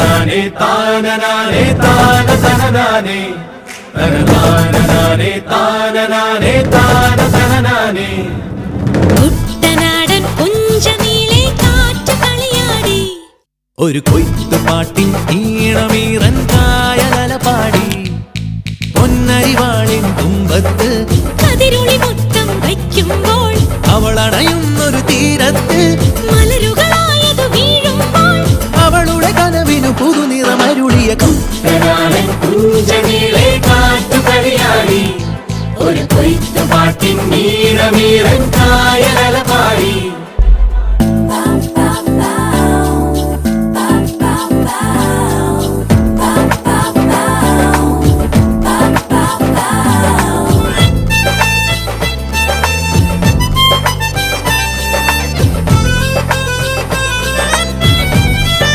തനനാനേ താനനാനേ താന തനനാനേ തനനാനേ താനനാനേ താന തനനാനേ. കുട്ടനാടൻ പുഞ്ചനീളെ കാറ്റ് കളിയാടി, ഒരു കൊയ്ത്തുപാട്ടിൻ ഈണമീറൻ കായലല പാടി, പൊന്നരിവാളിൻ തുമ്പത്ത് കതിരുളി മുത്തം വയ്ക്കുമ്പോൾ, അവളണയുന്നൊരു തീരത്ത് മലരുകളായത് വീഴുമ്പോൾ, അവളുടെ കനവിനു പുതുനിറമരുളിയ കുട്ടനാടൻ പുഞ്ചനീളെ കാറ്റ് കളിയാടി, ഒരു കൊയ്ത്തുപാട്ടിൻ ഈണമീറൻ കായലല